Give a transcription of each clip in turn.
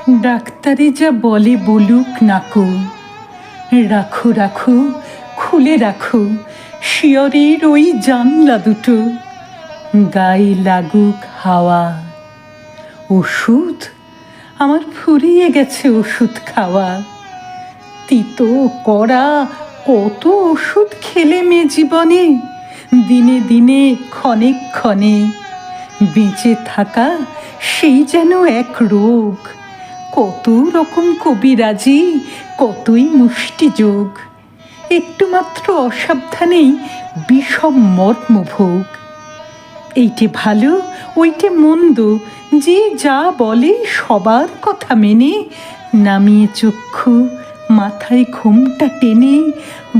ডাক্তারে যা বলে বলুক নাকো, রাখো রাখো খুলে রাখো শিয়রের ওই জানলা দুটো, গায়ে লাগুক হাওয়া। ওষুধ আমার ফুরিয়ে গেছে ওষুধ খাওয়া। তিতো কড়া কত ওষুধ খেলে মে জীবনে, দিনে দিনে ক্ষণে ক্ষণে। বেঁচে থাকা সেই যেন এক রোগ, কত রকম কবিরাজি, কতই মুষ্টিযোগ। একটু মাত্র অসাবধানেই বিষম মর্মভোগ। এইটে ভালো ওইটে মন্দ, যে যা বলে সবার কথা মেনে, নামিয়ে চক্ষু মাথায় ঘোমটা টেনে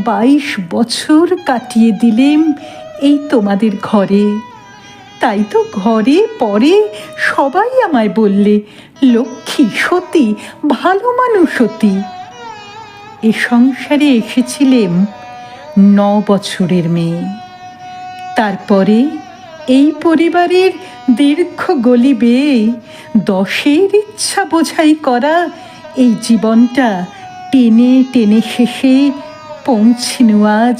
22 বছর কাটিয়ে দিলেম এই তোমাদের ঘরে। তাই তো ঘরে পরে সবাই আমায় বললে, লক্ষ্মী সতী, ভালো মানুষ অতি। এ সংসারে এসেছিলেম 9 বছরের মেয়ে। তারপরে এই পরিবারের দীর্ঘ গলি বেয়ে 10-এর ইচ্ছা বোঝাই করা এই জীবনটা টেনে টেনে শেষে পৌঁছিনু আজ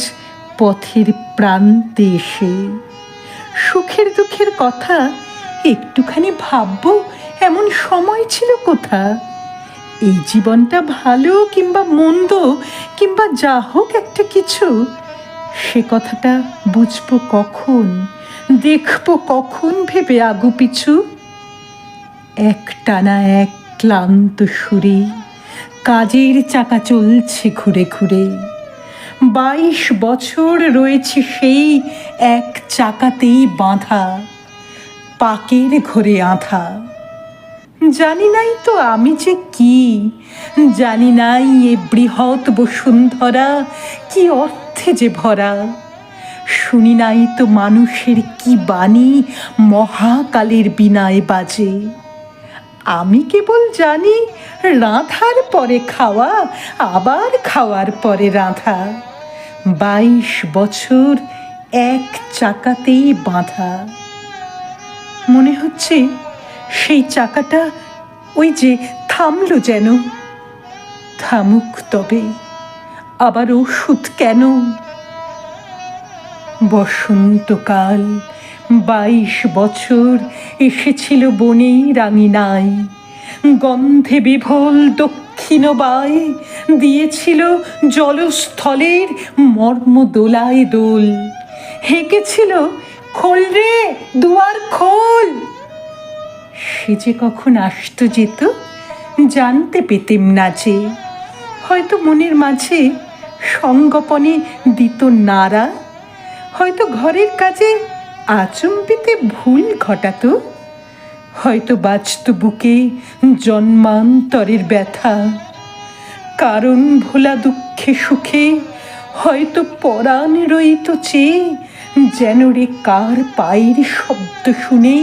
পথের প্রান্তে এসে। সুখের দুঃখের কথা একটুখানি ভাববো এমন সময় ছিল কোথা? এই জীবনটা ভালো কিংবা মন্দ কিংবা যা হোক একটা কিছু, সে কথাটা বুঝবো কখন, দেখবো কখন ভেবে আগু পিছু? একটানা এক ক্লান্ত সুরে কাজের চাকা চলছে ঘুরে ঘুরে। 22 বছর রয়েছে সেই এক চাকাতেই বাঁধা, পাকের ঘরে আঁধা। জানি নাই তো আমি যে কি, জানি নাই এ বৃহৎ বসুন্ধরা কি অর্থে যে ভরা। শুনি নাই তো মানুষের কি বাণী মহাকালের বীণায় বাজে। আমি কেবল জানি রাঁধার পরে খাওয়া, আবার খাওয়ার পরে রাঁধা। 22 বছর এক চাকাতেই বাঁধা। মনে হচ্ছে সেই চাকাটা ওই যে থামলো যেন। থামুক তবে, আবার ওষুধ কেন? বসন্তকাল 22 বছর এসেছিল বনেই রাঙিনায়, গন্ধে বিভোল দক্ষিণ বায় দিয়েছিল জলস্থলের মর্ম দোলায় দোল। হেঁকেছিল, খোল রে দুয়ার খোল। সে যে কখন আসতো যেত জানতে পেতেম না যে। হয়তো মনের মাঝে সঙ্গোপনে দিত নাড়া, হয়তো ঘরের কাজে আচম্বিতে ভুল ঘটাতো, হয়তো বাজত বুকে জন্মান্তরের ব্যথা। কারণ ভোলা দুঃখে সুখে হয়তো পরাণ রইত চেয়ে, যেন রে কার পায়ের শব্দ শুনে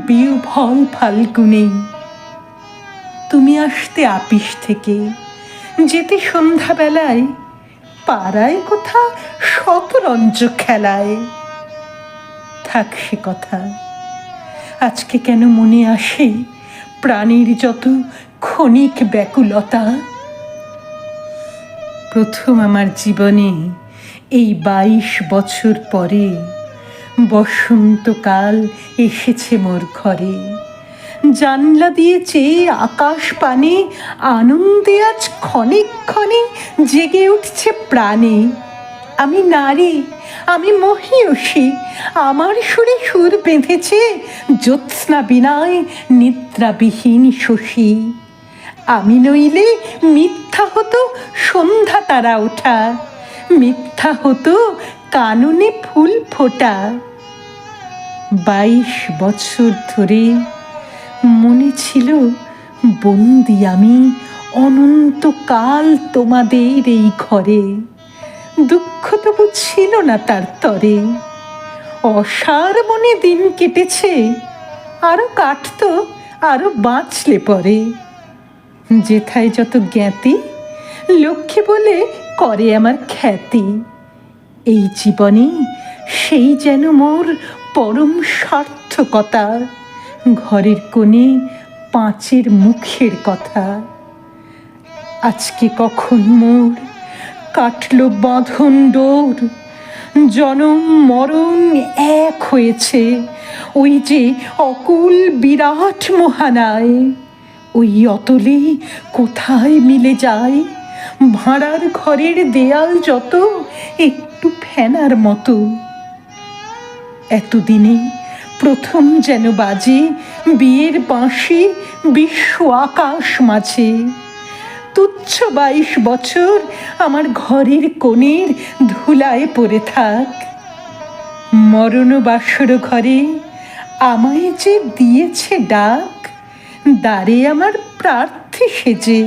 বিহ্বল ফাল্গুনে। তুমি আসতে আপিস থেকে, যেতে সন্ধ্যাবেলায় পাড়ায় কোথা শতরঞ্জ খেলায়। থাক সে কথা, আজকে কেন মনে আসে প্রাণীর যত ক্ষণিক ব্যাকুলতা। প্রথম আমার জীবনে এই 22 বছর পরে বসন্তকাল এসেছে মোর ঘরে। জানলা দিয়ে চেয়ে আকাশ পানে আনন্দে আজ ক্ষণে ক্ষণে জেগে উঠছে প্রাণে। আমি নারী, আমি মহীয়সী, আমার সুরে সুর বেঁধেছে জ্যোৎস্না বিনায় নিদ্রাবিহীন শশী। আমি নইলে মিথ্যা হতো সন্ধ্যা তারা ওঠা, মিথ্যা হতো কাননে ফুল ফোটা। 22 বছর ধরে মনে ছিল বন্দি আমি অনন্তকাল তোমাদের এই ঘরে। দুঃখ তবু ছিল না তার তরে, অসার মনে দিন কেটেছে, আরো কাটতো আরো বাঁচলে পরে। যেথায় যত জ্ঞাতি লক্ষ্মী বলে করে আমার খ্যাতি। এই জীবনে সেই যেন মোর পরম সার্থকতা। ঘরের কোণে পাঁচের মুখের কথা। আজকে কখন মোর কাটল বাঁধন ডোর, জনম মরণ এক হয়েছে ওই যে অকুল বিরাট মোহানায়। ওই অতলে কোথায় মিলে যায় ভাঁড়ার ঘরের দেয়াল যত একটু ফেনার মতো। এতদিনে প্রথম যেন বাজে বিয়ের বাঁশি বিশ্ব আকাশ মাঝে। তুচ্ছ 22 বছর আমার ঘরের কোণের ধুলায় পড়ে থাক। মরণ বাসর ঘরে আমায় যে দিয়েছে ডাক, দ্বারে আমার প্রার্থী সেজে,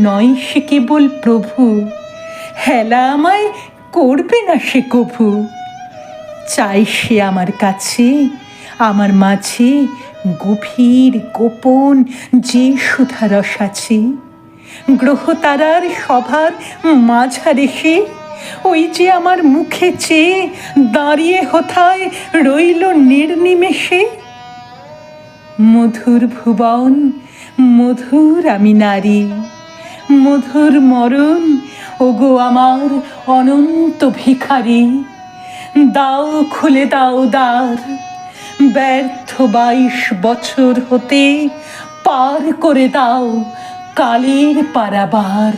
নয় সে কেবল প্রভু। হেলা আমায় করবে না সে কভু। চাই সে আমার কাছে, আমার মাঝে গভীর গোপন যে সুধারস আছে। গ্রহ তারার সভার মাঝারে সে ওই যে আমার মুখে চেয়ে দাঁড়িয়ে হোথায় রইল নির্নিমেষে। মধুর ভুবন, মধুর আমি নারী, মধুর মরণ ওগো আমার অনন্ত ভিখারি। দাও খুলে দাও দ্বার, ব্যর্থ 22 বছর হতে পার করে দাও কালের পারাবার।